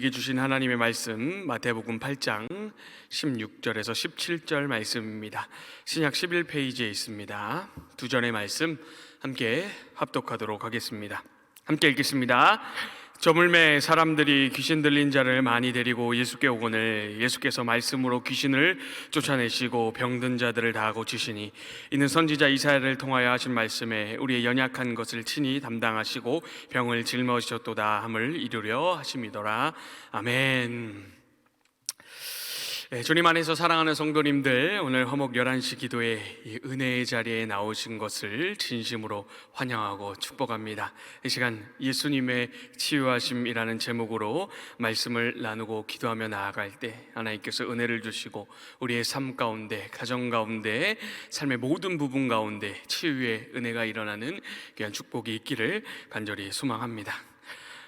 우리에게 주신 하나님의 말씀 마태복음 8장 16절에서 17절 말씀입니다. 신약 11페이지에 있습니다. 두 절의 말씀 함께 합독하도록 하겠습니다. 함께 읽겠습니다. 저물매 사람들이 귀신 들린 자를 많이 데리고 예수께 오거늘 예수께서 말씀으로 귀신을 쫓아내시고 병든 자들을 다 고치시니 이는 선지자 이사야를 통하여 하신 말씀에 우리의 연약한 것을 친히 담당하시고 병을 짊어지셨도다 함을 이루려 하심이더라. 아멘. 주님 안에서 사랑하는 성도님들, 오늘 화목 11시 기도에 이 은혜의 자리에 나오신 것을 진심으로 환영하고 축복합니다. 이 시간 예수님의 치유하심이라는 제목으로 말씀을 나누고 기도하며 나아갈 때 하나님께서 은혜를 주시고 우리의 삶 가운데, 가정 가운데, 삶의 모든 부분 가운데 치유의 은혜가 일어나는 귀한 축복이 있기를 간절히 소망합니다.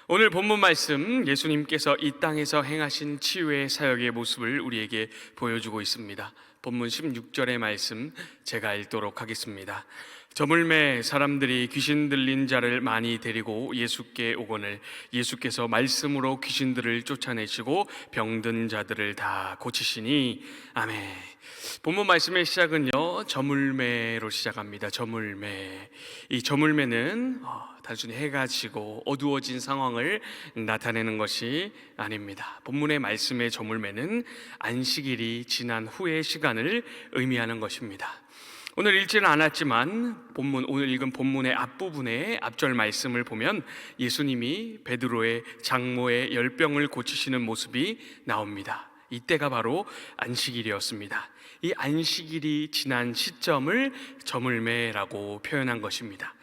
오늘 본문 말씀, 예수님께서 이 땅에서 행하신 치유의 사역의 모습을 우리에게 보여주고 있습니다. 본문 16절의 말씀 제가 읽도록 하겠습니다. 저물매 사람들이 귀신 들린 자를 많이 데리고 예수께 오거늘 예수께서 말씀으로 귀신들을 쫓아내시고 병든 자들을 다 고치시니 아멘. 본문 말씀의 시작은요, 저물매로 시작합니다. 저물매. 이 저물매는 단순히 해가 지고 어두워진 상황을 나타내는 것이 아닙니다. 본문의 말씀의 저물매는 안식일이 지난 후의 시간을 의미하는 것입니다. 오늘 읽지는 않았지만 오늘 읽은 본문의 앞부분의 앞절 말씀을 보면 예수님이 베드로의 장모의 열병을 고치시는 모습이 나옵니다. 이때가 바로 안식일이었습니다. 이 안식일이 지난 시점을 저물매라고 표현한 것입니다.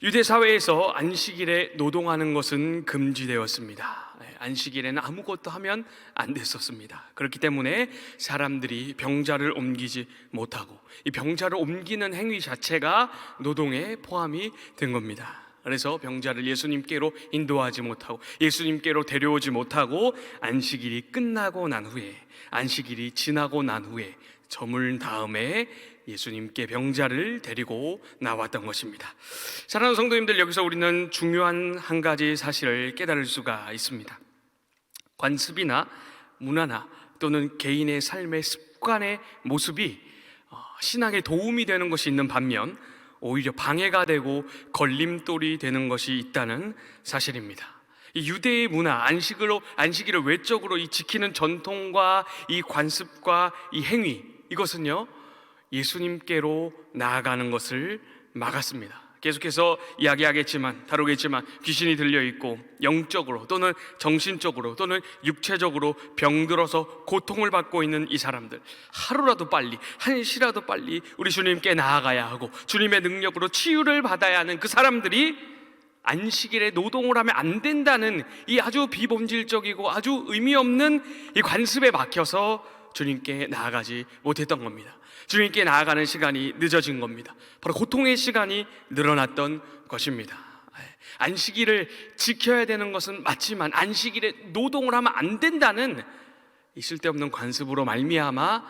유대 사회에서 안식일에 노동하는 것은 금지되었습니다. 안식일에는 아무것도 하면 안 됐었습니다. 그렇기 때문에 사람들이 병자를 옮기지 못하고 이 병자를 옮기는 행위 자체가 노동에 포함이 된 겁니다. 그래서 병자를 예수님께로 인도하지 못하고 예수님께로 데려오지 못하고 안식일이 끝나고 난 후에, 안식일이 지나고 난 후에 저물 다음에 예수님께 병자를 데리고 나왔던 것입니다. 사랑하는 성도님들, 여기서 우리는 중요한 한 가지 사실을 깨달을 수가 있습니다. 관습이나 문화나 또는 개인의 삶의 습관의 모습이 신앙에 도움이 되는 것이 있는 반면 오히려 방해가 되고 걸림돌이 되는 것이 있다는 사실입니다. 이 유대의 문화, 안식일을 외적으로 이 지키는 전통과 이 관습과 이 행위, 이것은요 예수님께로 나아가는 것을 막았습니다. 계속해서 다루겠지만 귀신이 들려있고 영적으로 또는 정신적으로 또는 육체적으로 병들어서 고통을 받고 있는 이 사람들, 하루라도 빨리, 한시라도 빨리 우리 주님께 나아가야 하고 주님의 능력으로 치유를 받아야 하는 그 사람들이 안식일에 노동을 하면 안 된다는 이 아주 비본질적이고 아주 의미 없는 이 관습에 막혀서 주님께 나아가지 못했던 겁니다. 주님께 나아가는 시간이 늦어진 겁니다. 바로 고통의 시간이 늘어났던 것입니다. 안식일을 지켜야 되는 것은 맞지만 안식일에 노동을 하면 안 된다는 이 쓸데없는 관습으로 말미암아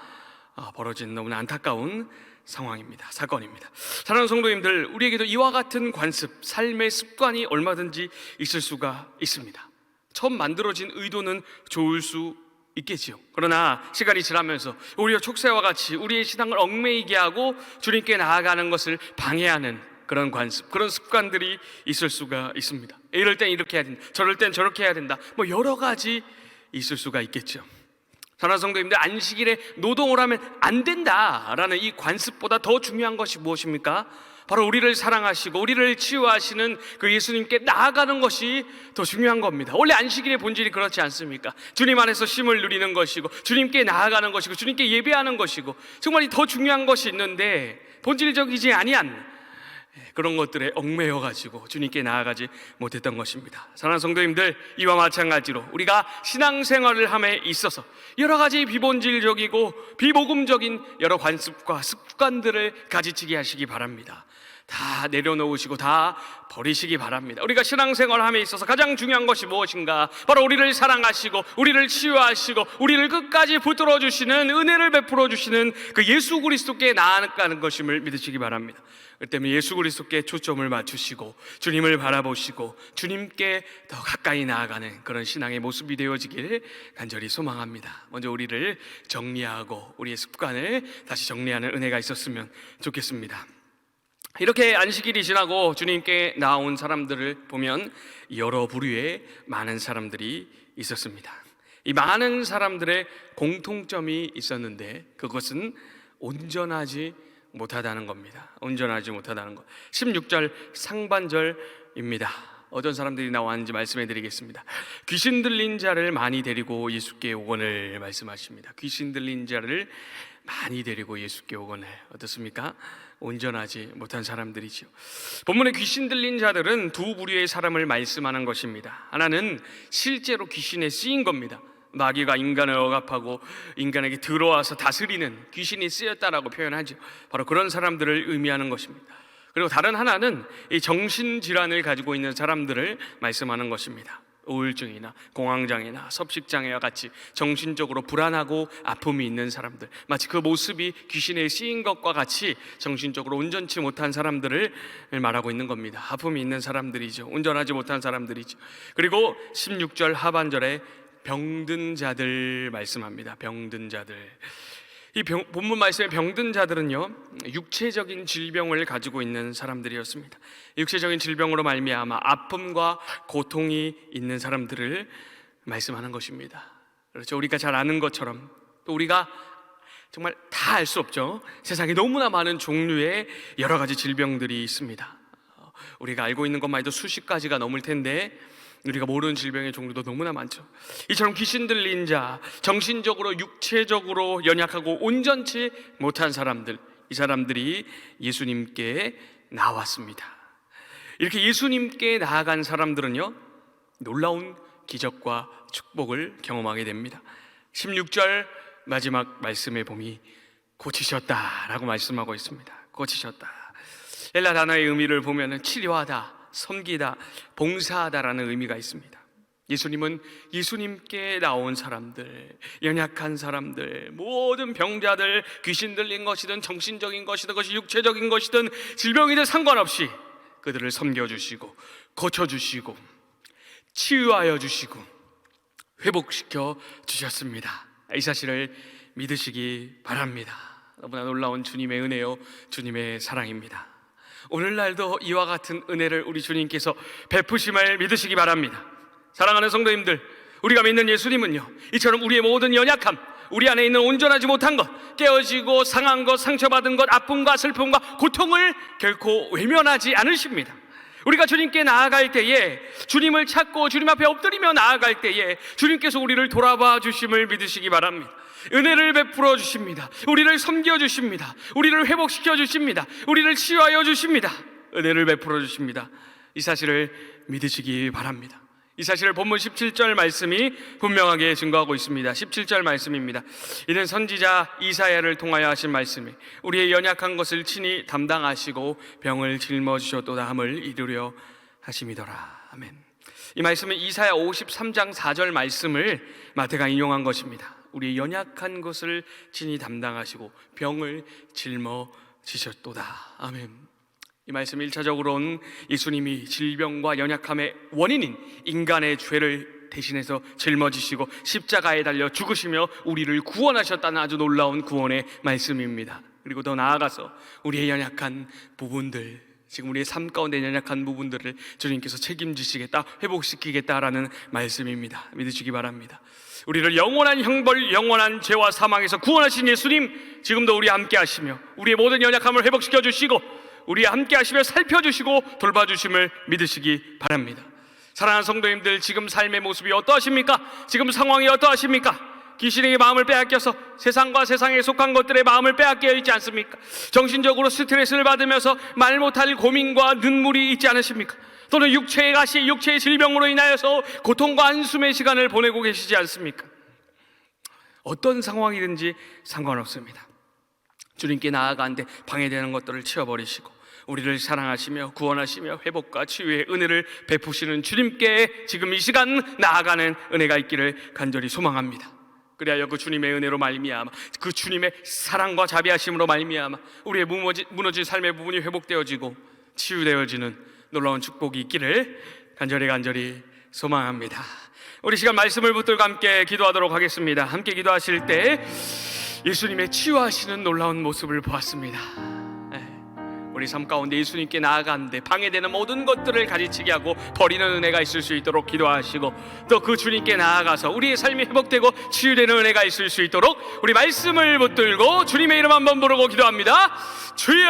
벌어진 너무나 안타까운 상황입니다. 사건입니다. 사랑하는 성도님들, 우리에게도 이와 같은 관습, 삶의 습관이 얼마든지 있을 수가 있습니다. 처음 만들어진 의도는 좋을 수 있겠지요. 그러나 시간이 지나면서 오히려 촉새와 같이 우리의 신앙을 얽매이게 하고 주님께 나아가는 것을 방해하는 그런 관습, 그런 습관들이 있을 수가 있습니다. 이럴 땐 이렇게 해야 된다, 저럴 땐 저렇게 해야 된다, 여러 가지 있을 수가 있겠죠. 사랑하는 성도님들, 안식일에 노동을 하면 안 된다라는 이 관습보다 더 중요한 것이 무엇입니까? 바로 우리를 사랑하시고 우리를 치유하시는 그 예수님께 나아가는 것이 더 중요한 겁니다. 원래 안식일의 본질이 그렇지 않습니까? 주님 안에서 쉼을 누리는 것이고 주님께 나아가는 것이고 주님께 예배하는 것이고 정말 더 중요한 것이 있는데 본질적이지 아니한 그런 것들에 얽매여가지고 주님께 나아가지 못했던 것입니다. 사랑하는 성도님들, 이와 마찬가지로 우리가 신앙생활을 함에 있어서 여러 가지 비본질적이고 비복음적인 여러 관습과 습관들을 가지치게 하시기 바랍니다. 다 내려놓으시고 다 버리시기 바랍니다. 우리가 신앙생활함에 있어서 가장 중요한 것이 무엇인가? 바로 우리를 사랑하시고 우리를 치유하시고 우리를 끝까지 붙들어 주시는, 은혜를 베풀어 주시는 그 예수 그리스도께 나아가는 것임을 믿으시기 바랍니다. 그 때문에 예수 그리스도께 초점을 맞추시고 주님을 바라보시고 주님께 더 가까이 나아가는 그런 신앙의 모습이 되어지길 간절히 소망합니다. 먼저 우리를 정리하고 우리의 습관을 다시 정리하는 은혜가 있었으면 좋겠습니다. 이렇게 안식일이 지나고 주님께 나온 사람들을 보면 여러 부류의 많은 사람들이 있었습니다. 이 많은 사람들의 공통점이 있었는데 그것은 온전하지 못하다는 겁니다. 온전하지 못하다는 것. 16절 상반절입니다. 어떤 사람들이 나왔는지 말씀해 드리겠습니다. 귀신 들린 자를 많이 데리고 예수께 오거늘 말씀하십니다. 귀신 들린 자를 많이 데리고 예수께 오거늘. 어떻습니까? 온전하지 못한 사람들이죠. 본문에 귀신 들린 자들은 두 부류의 사람을 말씀하는 것입니다. 하나는 실제로 귀신에 쓰인 겁니다. 마귀가 인간을 억압하고 인간에게 들어와서 다스리는, 귀신이 쓰였다라고 표현하죠. 바로 그런 사람들을 의미하는 것입니다. 그리고 다른 하나는 이 정신질환을 가지고 있는 사람들을 말씀하는 것입니다. 우울증이나 공황장애나 섭식장애와 같이 정신적으로 불안하고 아픔이 있는 사람들, 마치 그 모습이 귀신에 쓰인 것과 같이 정신적으로 온전치 못한 사람들을 말하고 있는 겁니다. 아픔이 있는 사람들이죠. 온전하지 못한 사람들이죠. 그리고 16절 하반절에 병든 자들 말씀합니다. 병든 자들. 이 본문 말씀의 병든 자들은요, 육체적인 질병을 가지고 있는 사람들이었습니다. 육체적인 질병으로 말미암아 아픔과 고통이 있는 사람들을 말씀하는 것입니다. 그렇죠. 우리가 잘 아는 것처럼, 또 우리가 정말 다 알 수 없죠. 세상에 너무나 많은 종류의 여러 가지 질병들이 있습니다. 우리가 알고 있는 것만 해도 수십 가지가 넘을 텐데 우리가 모르는 질병의 종류도 너무나 많죠. 이처럼 귀신 들린 자, 정신적으로 육체적으로 연약하고 온전치 못한 사람들, 이 사람들이 예수님께 나왔습니다. 이렇게 예수님께 나아간 사람들은요, 놀라운 기적과 축복을 경험하게 됩니다. 16절 마지막 말씀에 보니 고치셨다라고 말씀하고 있습니다. 고치셨다. 헬라 단어의 의미를 보면 치료하다, 섬기다, 봉사하다라는 의미가 있습니다. 예수님은 예수님께 나온 사람들, 연약한 사람들, 모든 병자들, 귀신 들린 것이든 정신적인 것이든 그것이 육체적인 것이든 질병이든 상관없이 그들을 섬겨주시고 고쳐주시고 치유하여 주시고 회복시켜 주셨습니다. 이 사실을 믿으시기 바랍니다. 너무나 놀라운 주님의 은혜요, 주님의 사랑입니다. 오늘날도 이와 같은 은혜를 우리 주님께서 베푸심을 믿으시기 바랍니다. 사랑하는 성도님들, 우리가 믿는 예수님은요, 이처럼 우리의 모든 연약함, 우리 안에 있는 온전하지 못한 것, 깨어지고 상한 것, 상처받은 것, 아픔과 슬픔과 고통을 결코 외면하지 않으십니다. 우리가 주님께 나아갈 때에, 주님을 찾고 주님 앞에 엎드리며 나아갈 때에 주님께서 우리를 돌아봐 주심을 믿으시기 바랍니다. 은혜를 베풀어 주십니다. 우리를 섬겨 주십니다. 우리를 회복시켜 주십니다. 우리를 치유하여 주십니다. 은혜를 베풀어 주십니다. 이 사실을 믿으시기 바랍니다. 이 사실을 본문 17절 말씀이 분명하게 증거하고 있습니다. 17절 말씀입니다. 이는 선지자 이사야를 통하여 하신 말씀이 우리의 연약한 것을 친히 담당하시고 병을 짊어지셨도다 함을 이루려 하심이더라. 아멘. 이 말씀은 이사야 53장 4절 말씀을 마태가 인용한 것입니다. 우리의 연약한 것을 친히 담당하시고 병을 짊어지셨도다. 아멘. 이 말씀 1차적으로는 예수님이 질병과 연약함의 원인인 인간의 죄를 대신해서 짊어지시고 십자가에 달려 죽으시며 우리를 구원하셨다는 아주 놀라운 구원의 말씀입니다. 그리고 더 나아가서 우리의 연약한 부분들, 지금 우리의 삶 가운데 연약한 부분들을 주님께서 책임지시겠다, 회복시키겠다라는 말씀입니다. 믿으시기 바랍니다. 우리를 영원한 형벌, 영원한 죄와 사망에서 구원하신 예수님, 지금도 우리와 함께 하시며 우리의 모든 연약함을 회복시켜 주시고 우리와 함께 하시며 살펴주시고 돌봐주심을 믿으시기 바랍니다. 사랑하는 성도님들, 지금 삶의 모습이 어떠하십니까? 지금 상황이 어떠하십니까? 귀신에게 마음을 빼앗겨서 세상과 세상에 속한 것들의 마음을 빼앗겨 있지 않습니까? 정신적으로 스트레스를 받으면서 말 못할 고민과 눈물이 있지 않으십니까? 또는 육체의 가시, 육체의 질병으로 인하여서 고통과 한숨의 시간을 보내고 계시지 않습니까? 어떤 상황이든지 상관없습니다. 주님께 나아가는데 방해되는 것들을 치워버리시고 우리를 사랑하시며 구원하시며 회복과 치유의 은혜를 베푸시는 주님께 지금 이 시간 나아가는 은혜가 있기를 간절히 소망합니다. 그리하여 그 주님의 은혜로 말미암아, 그 주님의 사랑과 자비하심으로 말미암아 우리의 무너진 삶의 부분이 회복되어지고 치유되어지는 놀라운 축복이 있기를 간절히 소망합니다. 우리 시간 말씀을 붙들고 함께 기도하도록 하겠습니다. 함께 기도하실 때 예수님의 치유하시는 놀라운 모습을 보았습니다. 우리 삶 가운데 예수님께 나아가는데 방해되는 모든 것들을 가지치게 하고 버리는 은혜가 있을 수 있도록 기도하시고, 또 그 주님께 나아가서 우리의 삶이 회복되고 치유되는 은혜가 있을 수 있도록 우리 말씀을 붙들고 주님의 이름 한번 부르고 기도합니다. 주여!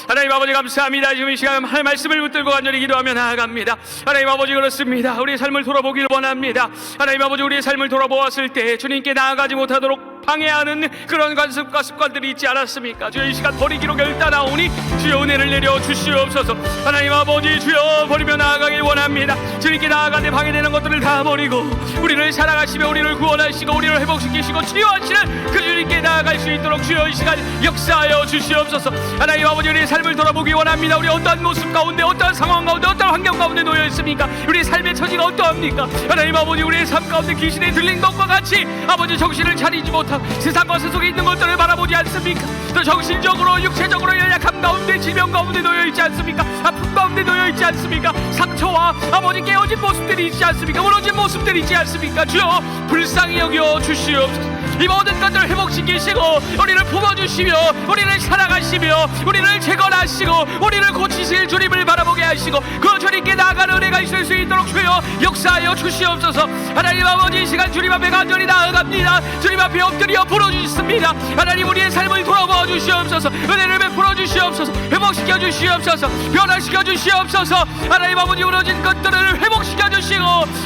하나님 아버지 감사합니다. 지금 이 시간 하나님 말씀을 붙들고 간절히 기도하며 나아갑니다. 하나님 아버지 그렇습니다. 우리의 삶을 돌아보길 원합니다. 하나님 아버지 우리의 삶을 돌아보았을 때 주님께 나아가지 못하도록 방해하는 그런 관습과 습관들이 있지 않았습니까? 주여 이 시간 버리기로 결단하오니 주여 은혜를 내려 주시옵소서. 하나님 아버지 주여 버리며 나아가길 원합니다. 주님께 나아가는데 방해되는 것들을 다 버리고 우리를 사랑하시며 우리를 구원하시고 우리를 회복시키시고 치유하시는 그 주님께 나아갈 수 있도록 주여 이 시간 역사하여 주시옵소서. 하나님 아버지 우리의 삶을 돌아보기 원합니다. 우리 어떠한 모습 가운데 어떠한 상황 가운데 어떠한 환경 가운데 놓여 있습니까? 우리의 삶의 처지가 어떠합니까? 하나님 아버지 우리의 삶 가운데 귀신에 들린 것과 같이 아버지 정신을 차리지 못하고 세상과 세속에 있는 것들을 바라보지 않습니까? 또 정신적으로 육체적으로 연약함 가운데 질병 가운데 놓여 있지 않습니까? 아픔 가운데 놓여 있지 않습니까? 상처와 아버지 깨어진 모습들이 있지 않습니까? 무너진 모습들이 있지 않습니까? 주여 불쌍히 여겨 주시옵소서. 이 모든 것들을 회복시키시고 우리를 품어주시며 우리를 사랑하시며 우리를 재건하시고 우리를 고치실 주님을 바라보게 하시고 그 주님께 나아가는 은혜가 있을 수 있도록 주여 역사하여 주시옵소서. 하나님 아버지 이 시간 주님 앞에 간절히 나아갑니다. 주님 앞에 엎드려 부르짖습니다. 하나님 우리의 삶을 돌아보아 주시옵소서. 은혜를 베풀어 주시옵소서. 회복시켜 주시옵소서. 변화시켜 주시옵소서. 하나님 아버지 무너진 것들을 회복시켜 주시고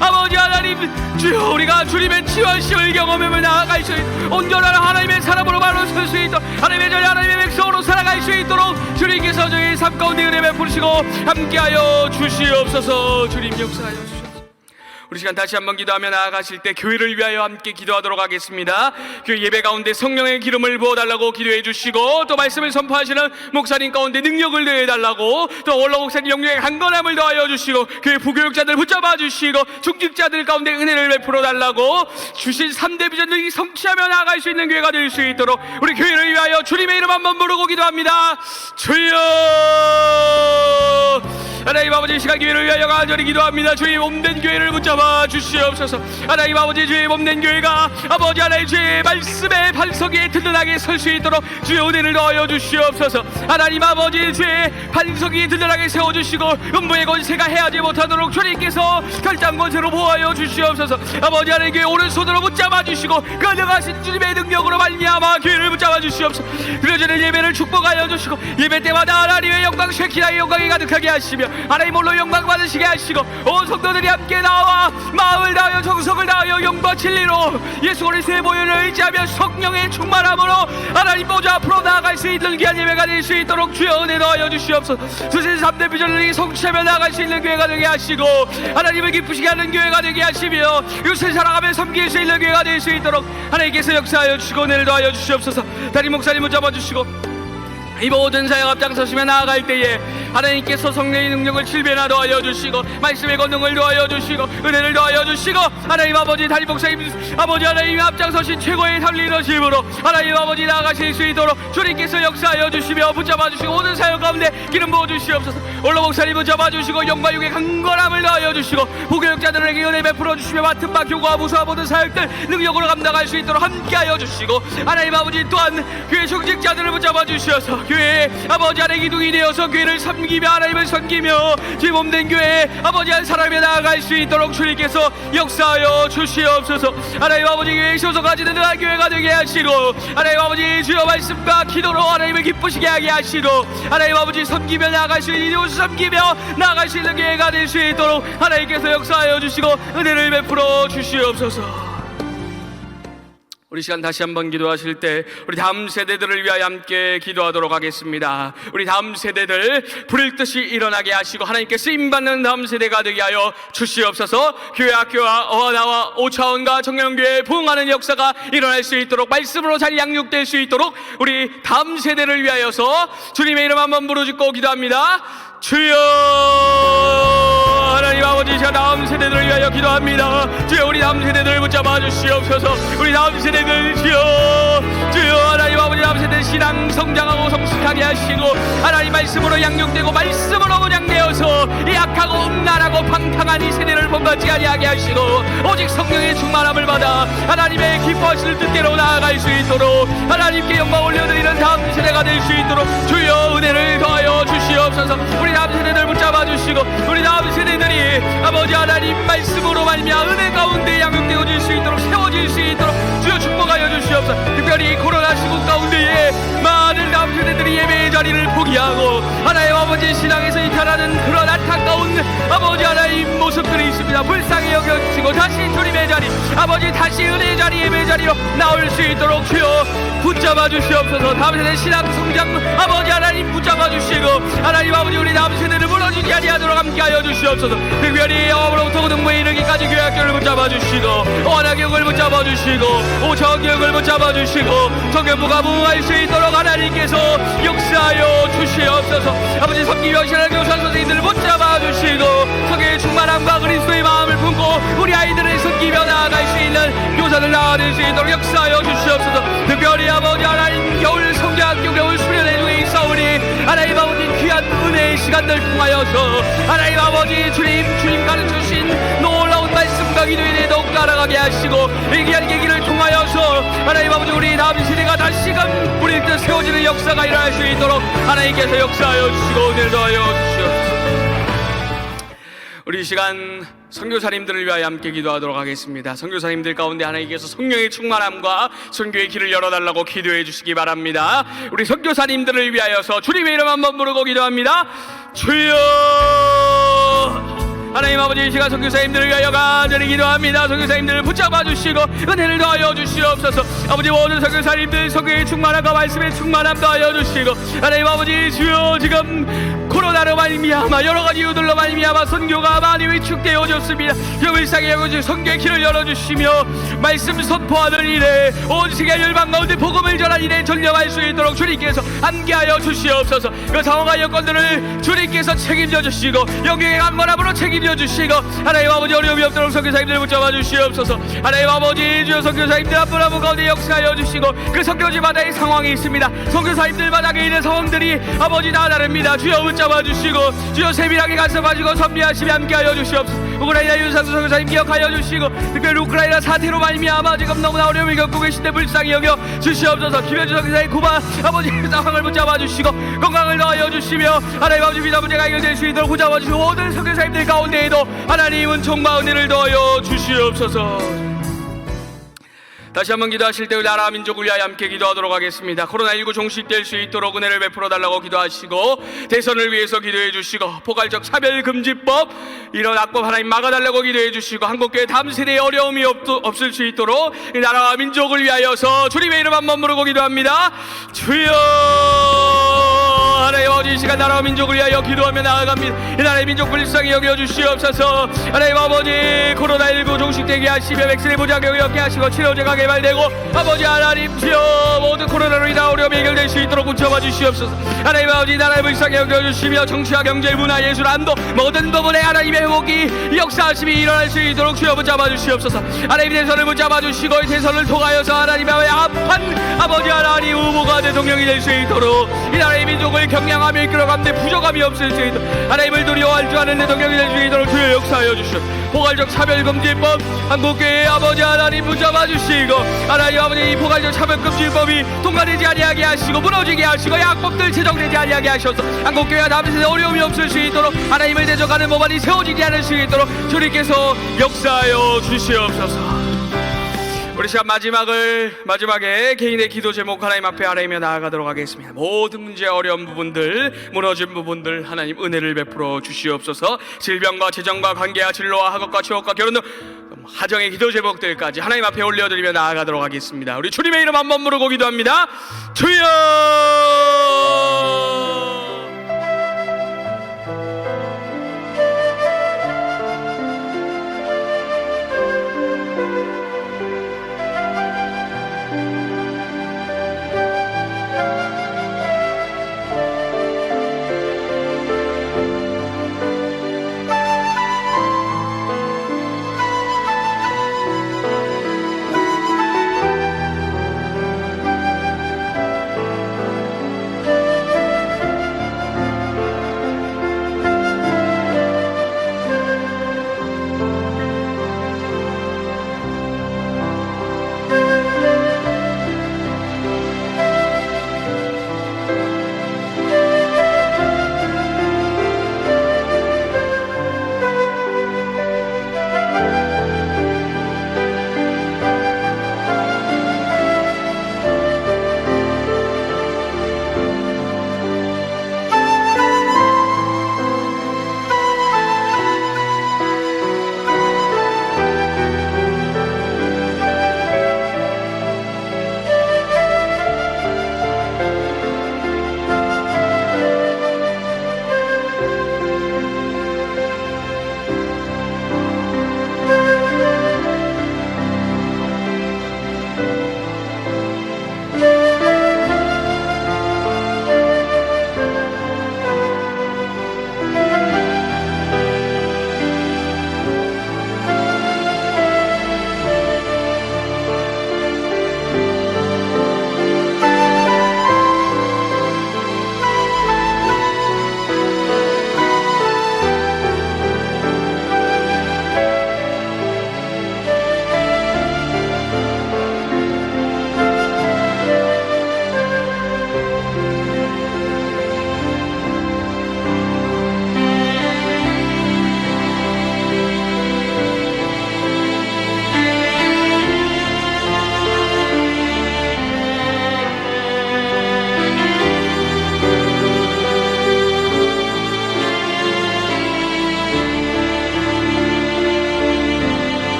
아버지 하나님 주여 우리가 주님의 치유하심을 경험하며 나아갈 수 있도록 온전한 하나님의 사람으로 바로 설 수 있도록 하나님의 자녀 하나님의 백성으로 살아갈 수 있도록 주님께서 저희 삶 가운데 은혜 베푸시고 함께하여 주시옵소서. 주님 역사하여 주시옵소서. 우리 시간 다시 한번 기도하며 나아가실 때 교회를 위하여 함께 기도하도록 하겠습니다. 교회 예배 가운데 성령의 기름을 부어달라고 기도해 주시고, 또 말씀을 선포하시는 목사님 가운데 능력을 더해달라고, 또 원로 목사님 영역의 강건함을 더하여 주시고, 교회 부교육자들 붙잡아 주시고, 중직자들 가운데 은혜를 베풀어 달라고 주신 3대 비전을 성취하며 나아갈 수 있는 교회가 될 수 있도록 우리 교회를 위하여 주님의 이름 한번 부르고 기도합니다. 주여! 하나님 아버지 이 시간 교회를 위하여 간절히 기도합니다. 주의 몸된 교회를 붙잡아 주시옵소서. 하나님 아버지 주의 몸된 교회가 아버지 하나님 주의 말씀의 반석에 든든하게 설 수 있도록 주의 은혜를 더하여 주시옵소서. 하나님 아버지 주의 반석이 든든하게 세워주시고 음부의 권세가 해하지 못하도록 주님께서 결장 권세로 보호하여 주시옵소서. 아버지 하나님 교회 오른손으로 붙잡아 주시고 거듭하신 주님의 능력으로 말미암아 교회를 붙잡아 주시옵소서. 드려지는 예배를 축복하여 주시고 예배 때마다 하나님의 영광 쉐키나의 영광이 가득하게 하시며 하나님 홀로 영광 받으시게 하시고 온 성도들이 함께 나와 마음을 다하여 정성을 다하여 영과 진리로 예수 그리스도의 보혈을 의지하며 성령의 충만함으로 하나님 보좌 앞으로 나아갈 수 있는 귀한 예배가 될 수 있도록 주여 은혜 더하여 주시옵소서. 주신 3대 비전을 성취하며 나아갈 수 있는 교회가 되게 하시고 하나님을 기쁘시게 하는 교회가 되게 하시며 이웃을 사랑하며 섬길 수 있는 교회가 될 수 있도록 하나님께서 역사하여 주시고 은혜를 더하여 주시옵소서. 다리 목사님을 잡아주시고 이 모든 사역 앞장서시며 나아갈 때에 하나님께서 성령의 능력을 7배나 더하여 주시고 말씀의 권능을 더하여 주시고 은혜를 더하여 주시고 하나님 아버지 다리 목사님 아버지 하나님이 앞장서신 최고의 설리더십으로 하나님 아버지 나아가실 수 있도록 주님께서 역사하여 주시며 붙잡아 주시고 모든 사역 가운데 기름 부어 주시옵소서. 올로 목사님 붙잡아 주시고 영과 육의 강건함을 더하여 주시고 부교육자들에게 은혜 베풀어 주시며 맡은 바 교구와 무수와 모든 사역들 능력으로 감당할 수 있도록 함께하여 주시고 하나님 아버지 또한 교회 중직자들을 붙잡아 주시어서 교회 아버지 안에 기둥이 되어서 교회를 섬기며 하나님을 섬기며 주의 몸된 교회 아버지 한 사람에 나아갈 수 있도록 주님께서 역사하여 주시옵소서. 하나님 아버지 교회에 있어서 가지는 그 교회가 되게 하시고 하나님 아버지 주여 말씀과 기도로 하나님을 기쁘시게 하게 하시고 하나님 아버지 섬기며 나아갈 수 있는 이웃을 섬기며 나아갈 수 있는 교회가 될 수 있도록 하나님께서 역사하여 주시고 은혜를 베풀어 주시옵소서. 우리 시간 다시 한번 기도하실 때 우리 다음 세대들을 위하여 함께 기도하도록 하겠습니다. 우리 다음 세대들 불일 듯이 일어나게 하시고 하나님께 쓰임받는 다음 세대가 되게 하여 주시옵소서. 교회 학교와 어하나와 오차원과 청년교회에 부흥하는 역사가 일어날 수 있도록 말씀으로 잘 양육될 수 있도록 우리 다음 세대를 위하여서 주님의 이름 한번 부르짖고 기도합니다. 주여 하나님 아버지, 제가 다음 세대들을 위하여 기도합니다. 주여 우리 다음 세대들을 붙잡아 주시옵소서. 우리 다음 세대들 주여 하나님 아버지, 다음 세대 신앙 성장하고 성숙하게 하시고 하나님 말씀으로 양육되고 말씀으로 번양되어서 이 악하고 음란하고 방탕한 이 세대를 본받지 아니하게 하시고 오직 성령의 충만함을 받아 하나님의 기뻐하시는 뜻대로 나아갈 수 있도록 하나님께 영광 올려드리는 다음 세대가 될 수 있도록 주여 은혜를 더하여 주시옵소서. 우리 다음 세대들 붙잡아 주시고 우리 다음 세대들이 아버지 하나님 말씀으로 말미암아 은혜 가운데 양육되어질 수 있도록 세워질 수 있도록 주여 축복하여 주시옵소서. 특별히 코로나 시국 가운데에 많은 다음 세대들이 예배의 자리를 포기하고 하나님 아버지 신앙에서 이탈하는 그런 안타까운 아버지 하나님 모습들이 있습니다. 불쌍히 여겨주시고 다시 주님의 자리 아버지 다시 은혜의 자리 예배의 자리로 나올 수 있도록 주여 붙잡아 주시옵소서. 다음 세대 신앙 성장 아버지 하나님 붙잡아 주시고 하나님 아버지 우리 다음 세대를 무너지지 아니하도록 함께하여 주시옵소서. 특별히 영어로부터 고등부에 이르기까지 교회 학교를 붙잡아 주시고 언어교육을 붙잡아 주시고 오차원교육을 붙잡아 주시고 성경부가 부흥할 수 있도록 하나님께서 역사하여 주시옵소서. 아버지 섬기며 신앙 교사 선생님들을 붙잡아 주시고 성경의 충만함과 그리스도의 마음을 품고 우리 아이들을 섬기며 나아갈 수 있는 교사들 나아낼 수 있도록 역사하여 주시옵소서. 특별히 아버지 하나님 겨울 성경학교 겨울 수련회 중에 있사오니 하나님 아버지 귀한 은혜의 시간들 통하여서 하나님 아버지 주님 가르쳐주신 놀라운 말씀과 기도에 더욱 따라가게 하시고 이 귀한 계기를 통하여서 하나님 아버지 우리 다음 세대가 다시금 우리 뜻 세워지는 역사가 일어날 수 있도록 하나님께서 역사하여 주시고 은혜를 더하여 주시옵소서. 우리 이 시간 선교사님들을 위하여 함께 기도하도록 하겠습니다. 선교사님들 가운데 하나님께서 성령의 충만함과 선교의 길을 열어달라고 기도해 주시기 바랍니다. 우리 선교사님들을 위하여서 주님의 이름 한번 부르고 기도합니다. 주여 하나님 아버지, 이 시간 선교사님들을 위하여 간절히 기도합니다. 선교사님들을 붙잡아 주시고 은혜를 더하여 주시옵소서. 아버지 모든 선교사님들 선교의 충만함과 말씀의 충만함 더하여 주시고 하나님 아버지 주여 지금 코로나로 말미암아 여러 가지 이유들로 말미암아 선교가 많이 위축되어졌습니다. 일상에 여겨주 선교의 길을 열어주시며 말씀 선포하는 일에 온 세계 열방 가운데 복음을 전하는 일에 전념할 수 있도록 주님께서 함께하여 주시옵소서. 그 상황과 여건들을 주님께서 책임져 주시고 영광의 강건함으로 책임져 주시고 하나님 아버지 어려움이 없도록 선교사님들을 붙잡아 주시옵소서. 하나님 아버지 주여 선교사님들 한 분 한 분 가운데 역사하여 주시고 그 선교지마다의 상황이 있습니다. 선교사님들마다 있는 상황들이 아버지 다 다릅니다. 주여 붙잡아 주시고 주여 세밀하게 간섭하시고 섭리하시며 함께하여 주시옵소서. 우크라이나 윤상수 선교사님 기억하여 주시고 특별히 우크라이나 사태로 말미암아 지금 너무나 어려움을 겪고 계신데 불쌍히 여겨 주시옵소서. 김현주 선교사님 쿠바 아버지 상황을 붙잡아 주시고 건강을 더하여 주시며 하나님 아버지 비자 문제가 해결될 수 있도록 붙잡아 주시고 모든 선교사님들 가운데에도 하나님은 총과 은혜를 더하여 주시옵소서. 다시 한번 기도하실 때 우리 나라 민족을 위하여 함께 기도하도록 하겠습니다. 코로나19 종식될 수 있도록 은혜를 베풀어 달라고 기도하시고 대선을 위해서 기도해 주시고 포괄적 차별금지법 이런 악법 하나님 막아달라고 기도해 주시고 한국교회 다음 세대에 어려움이 없을 수 있도록 이 나라와 민족을 위하여서 주님의 이름 한번 부르고 기도합니다. 주여 하나님 아버지 이 시간 나라와 민족을 위하여 기도하며 나아갑니다. 이 나라의 민족 불쌍히 여겨주시옵소서. 하나님 아버지 코로나19 종식되게 하시며 백신의 부작용이 없게 하시고 치료제가 개발되고 아버지 하나님 주여 모든 코로나로 인한 어려움이 해결될 수 있도록 붙잡아 주시옵소서. 하나님 아버지 나라의 불쌍히 여겨주시며 정치와 경제 문화 예술 안도 모든 부분에 하나님의 회복이 역사하심이 일어날 수 있도록 주여 붙잡아 주시옵소서. 하나님 대선을 붙잡아 주시고 이 대선을 통하여서 하나님의 앞한 아버지 하나님 후보가 대통령이 될 수 있도록 이 나라의 민족을 경량하며 이끌어가는데 부족함이 없을 수 있도록 하나님을 두려워할 줄 아는 대통령이 될 수 있도록 주여 역사하여 주시옵소서. 포괄적 차별금지법 한국교회 아버지 하나님 붙잡아 주시고 하나님 아버지 이 포괄적 차별금지법이 통과되지 아니하게 하시고 무너지게 하시고 약법들 제정되지 아니하게 하셔서 한국교회가 다음 세대 어려움이 없을 수 있도록 하나님을 대적하는 법안이 세워지지 않을 수 있도록 주님께서 역사하여 주시옵소서. 우리 시간 마지막에 개인의 기도 제목 하나님 앞에 아뢰며 나아가도록 하겠습니다. 모든 문제 어려운 부분들, 무너진 부분들 하나님 은혜를 베풀어 주시옵소서. 질병과 재정과 관계와 진로와 학업과 취업과 결혼 등 하정의 기도 제목들까지 하나님 앞에 올려드리며 나아가도록 하겠습니다. 우리 주님의 이름 한번 부르고 기도합니다. 주여